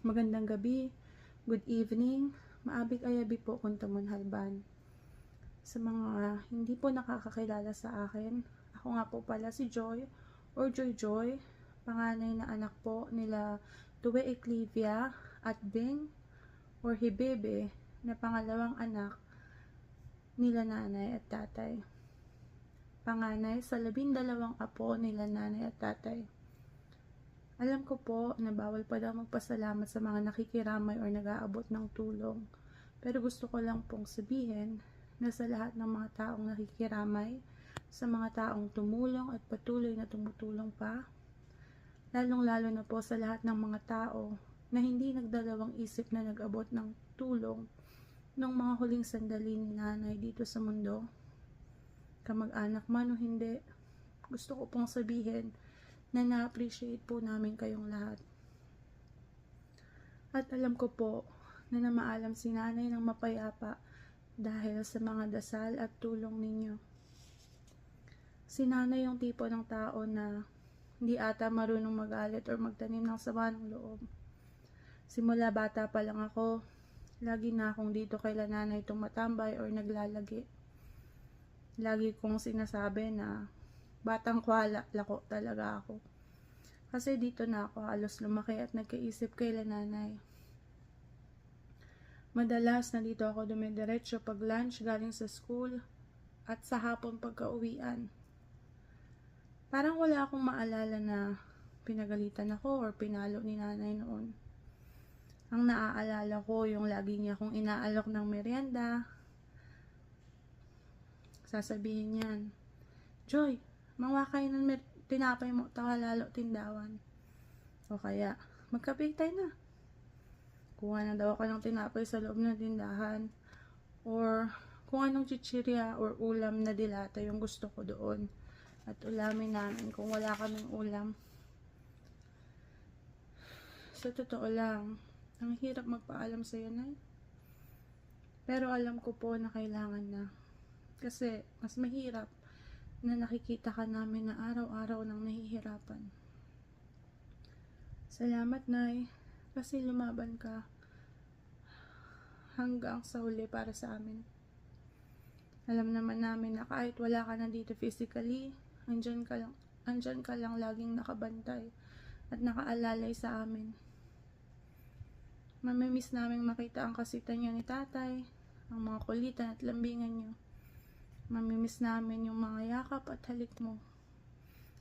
magandang gabi, good evening, maabig-ayabi po kung tamunhalban. Sa mga hindi po nakakakilala sa akin, ako nga po pala si Joy or Joy Joy, panganay na anak po nila Tuwe Eclivia at Bing or Hibebe na pangalawang anak nila nanay at tatay. Panganay sa 12 apo nila nanay at tatay. Alam ko po na bawal pa daw magpasalamat sa mga nakikiramay o nag-aabot ng tulong. Pero gusto ko lang pong sabihin na sa lahat ng mga taong nakikiramay, sa mga taong tumulong at patuloy na tumutulong pa, lalong-lalo na po sa lahat ng mga tao na hindi nagdalawang isip na nag-abot ng tulong nung mga huling sandali ni nanay dito sa mundo, kamag-anak man o hindi, gusto ko pong sabihin na na-appreciate po namin kayong lahat. At alam ko po na namaalam si nanay ng mapayapa dahil sa mga dasal at tulong ninyo. Si nanay yung tipo ng tao na hindi ata marunong magalit or magtanim ng sama ng loob. Simula bata pa lang ako, lagi na akong dito kaila nanay tumatambay or naglalagi. Lagi kong sinasabi na batang kwala, lako talaga ako. Kasi dito na ako halos lumaki at nagkaisip kaila nanay. Madalas na dito ako dumidiretso pag lunch galing sa school at sa hapon pagka-uwian. Parang wala akong maalala na pinagalitan ako or pinalo ni nanay noon. Ang naaalala ko yung lagi niya akong inaalok ng merienda. Sasabihin niyan, Joy, mawakay ng tinapay mo, tawa lalo tindawan. O kaya, magkape tayo na. Kuha na daw ako ng tinapay sa loob ng tindahan. Or kung anong chichirya or ulam na dilata yung gusto ko doon. At ulamin namin kung wala kaming ulam. Sa totoo lang, ang hirap magpaalam sa'yo, Nay. Pero alam ko po na kailangan na. Kasi mas mahirap na nakikita ka namin na araw-araw nang nahihirapan. Salamat, Nay, kasi lumaban ka hanggang sa huli para sa amin. Alam naman namin na kahit wala ka na dito physically, andyan ka lang laging nakabantay at nakaalalay sa amin. Mamimiss namin makita ang kasitan niyo ni tatay, ang mga kulitan at lambingan niyo. Mamimiss namin yung mga yakap at halik mo.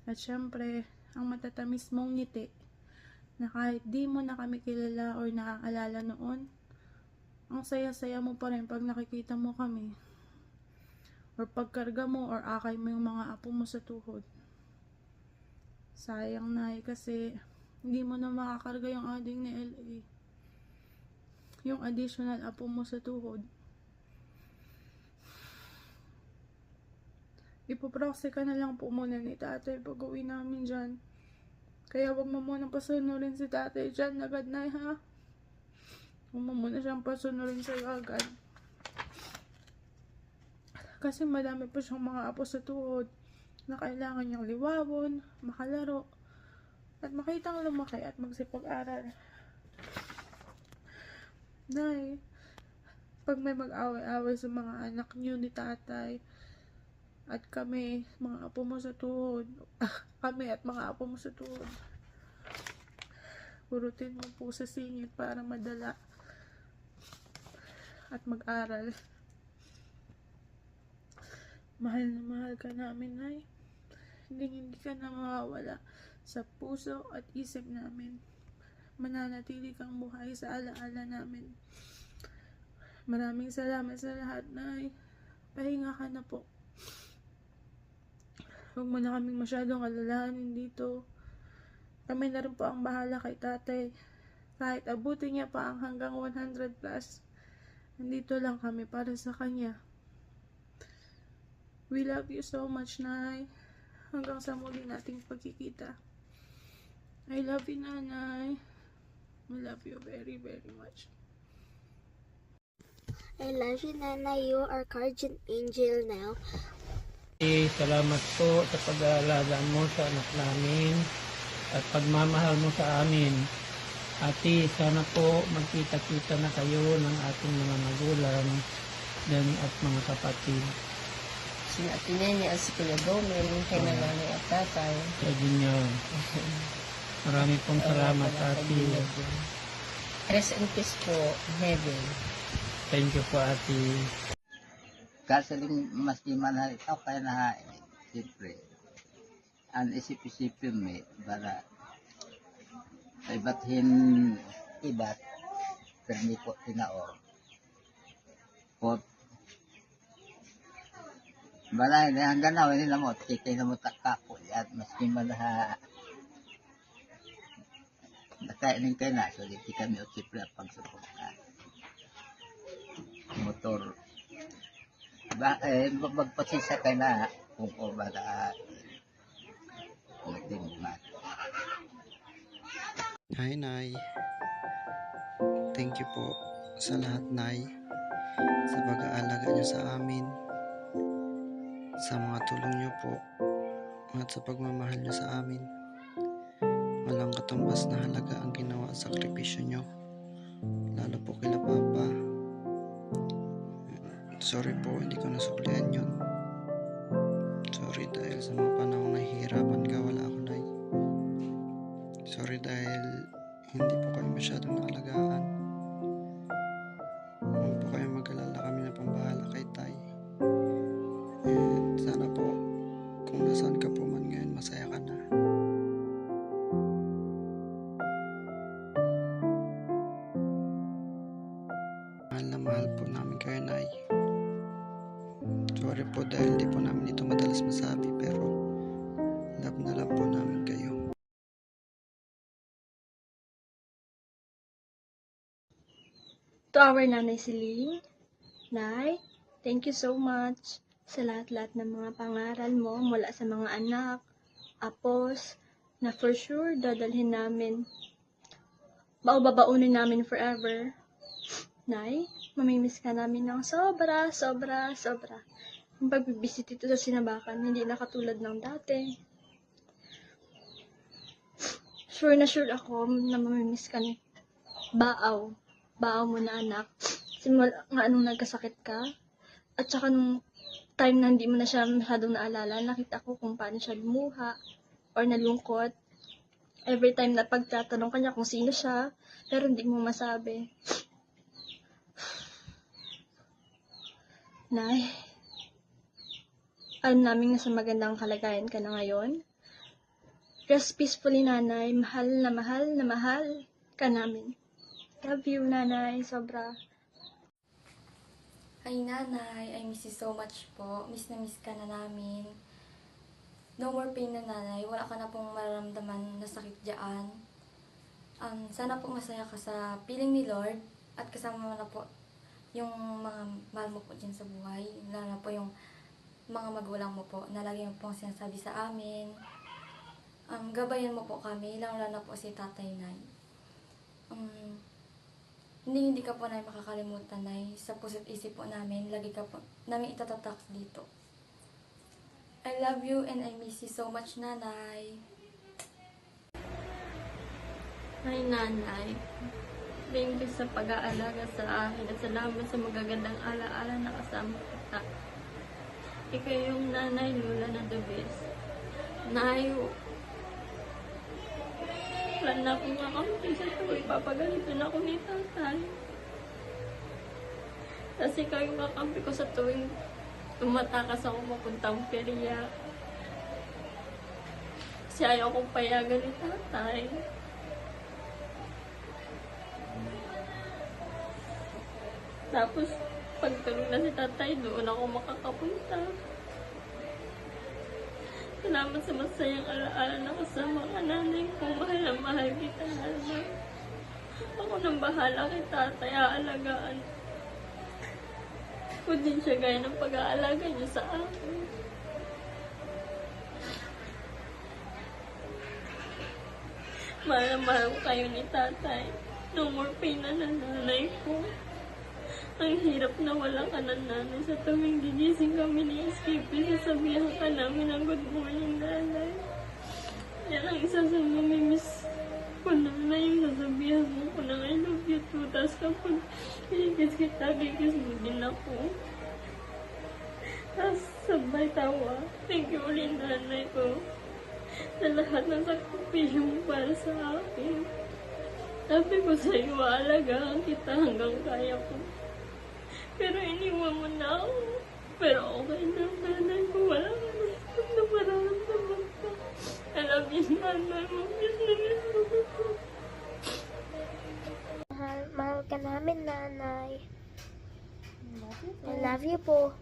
At syempre, ang matatamis mong ngiti na kahit di mo na kami kilala or naaalala noon, ang saya-saya mo pa rin pag nakikita mo kami. Or pagkarga mo or akay mo yung mga apo mo sa tuhod. Sayang, Nay, kasi hindi mo na makakarga yung ading ni LA. Yung additional apo mo sa tuhod. Ipoproxy ka na lang po muna ni tatay pag uwi namin dyan. Kaya wag mo muna pasunurin si tatay dyan agad, Nay, ha? Wag mo muna siyang pasunurin sa'yo agad. Kasi madami po siyang mga apo sa tuhod na kailangan niyang liwawon, makalaro, at makitang lumaki at magsipag-aral. Nay, pag may mag-away-away sa mga anak niyo ni tatay, at kami, mga apo mo sa tuhod, kami at mga apo mo sa tuhod, purutin mo po sa singit para madala at mag-aral. Mahal na mahal ka namin, Nay. Hindi ka na mawawala sa puso at isip namin. Mananatili kang buhay sa alaala namin. Maraming salamat sa lahat, Nay. Pahinga ka na po. Huwag mo na kaming masyadong alalahanin dito. Kami na rin po ang bahala kay tatay. Kahit abutin niya pa ang hanggang 100+, nandito lang kami para sa kanya. We love you so much, Nay. Hanggang sa muli nating pagkikita. I love you, Nanay. I love you very, very much. I love you, Nanay. You are guardian angel now. Salamat po sa pag-aalaga mo sa anak namin at pagmamahal mo sa amin. Ate, sana po magkita-kita na kayo ng ating mga magulang dan at mga kapatid. Si Ate Nene at si Kuya Domel, kay nanay at tatay. Sa inyo. Marami pong salamat, ate. Rest in peace po, heaven. Thank you po, ate. Kasi din mas imanahal ikaw kaya na siyempre ang isip-isipin mo para ay bathin ibat permi ko tinaor po balay na hanggang na wala mo kikay na mo takapo at maski malaha nakainin kayo na so di kami o siyempre pagsupot na motor magpasisa kayo na kung o ba na nagdimumat. Hi, Nay. Thank you po sa lahat, Nay. Sa pag-aalaga niyo sa amin, sa mga tulong niyo po, at sa pagmamahal niyo sa amin. Walang katumbas na halaga ang ginawa at sakripisyo niyo, lalo po kila Papa. Sorry po, hindi ko nasuklian yun. Sorry dahil sa mga panahong nahihirapan ka, wala ako, Nay. Sorry dahil hindi po kayo masyadong naalagaan. Huwag po kayo mag-alala, kami na pambahala kay Tay. And sana po, kung nasaan ka po man ngayon, masaya ka na. Mahal na mahal po namin kayo, Nay. Sorry po dahil di po namin ito madalas masabi, pero love na love po namin kayo. To our Nanay Celine, Nay, thank you so much sa lahat-lahat ng mga pangaral mo mula sa mga anak, apos, na for sure dadalhin namin, babaunin namin forever. Nay, mamimiss ka namin ng sobra. Yung pagbibisit ito sa Sinabakan, hindi na katulad ng dati. Sure na sure ako na mamimiss ka ni Baaw mo na, anak. Simula nga nung nagkasakit ka. At saka nung time na hindi mo na siya masyadong naalala, nakita ko kung paano siya lumuha or nalungkot. Every time na pagtatanong kanya kung sino siya, pero hindi mo masabi. Nay, alam namin nasa magandang kalagayan ka na ngayon. Rest peacefully, Nanay. Mahal na mahal ka namin. Love you, Nanay. Sobra. Hi, Nanay. I miss you so much po. Miss na miss ka na namin. No more pain na, Nanay. Wala ka na pong mararamdaman na sakit dyan. Sana po masaya ka sa piling ni Lord at kasama mo na po yung mga mahal mo po dyan sa buhay. Lalo na po yung mga magulang mo po na lagi mo pong sinasabi sa amin. Gabayan mo po kami, lalo na po si Tatay, Nay. Hindi ka po, Nay, makakalimutan, Nay. Sa puso't isip po namin, lagi ka po namin itatatak dito. I love you and I miss you so much, Nanay. Hi, Nanay. Thank you sa pag-aalaga sa akin at salamat sa magagandang alaala na kasama kita. Ikaw yung Nanay Lola na the best. Nay, wala na akong kakampi sa tuwing papagalitan ako ni Tatay. Kasi ikaw yung kakampi ko sa tuwing tumatakas ako mapuntang perya. Kasi ayaw kong payagan ni Tatay. Tapos, pagtulog na si Tatay, doon ako makakapunta. Salamat sa masayang alaala na kasama ka, Nanay ko. Mahal na mahal kita, Nanay. Ako nang bahala kay Tatay, aalagaan ko din siya gaya ng pag-aalaga niyo sa akin. Mahal na mahal ko kayo ni Tatay. No more pain na Nanay ko. Ang hirap na wala ka ng Nanay. Sa tuwing gigising kami ni Escape, sasabihan ka namin ng good morning, Nanay. Yan ang isa sa mamimiss ko, Nanay, yung sasabihan kita, gigising din ako. Tapos sabay tawa. Thank you ulit nanay ko sa lahat ng sakripisyo mo para sa akin. Sabi ko sa iyo, aalagaan kita hanggang kaya ko. Pero iniwan mo na ako. Pero okay lang, nanay ko. Wala ka na isip na mararamdaman ka. I love you, nanay mo. Miss na miss ko ka. Mahal ka namin, nanay. I love you po.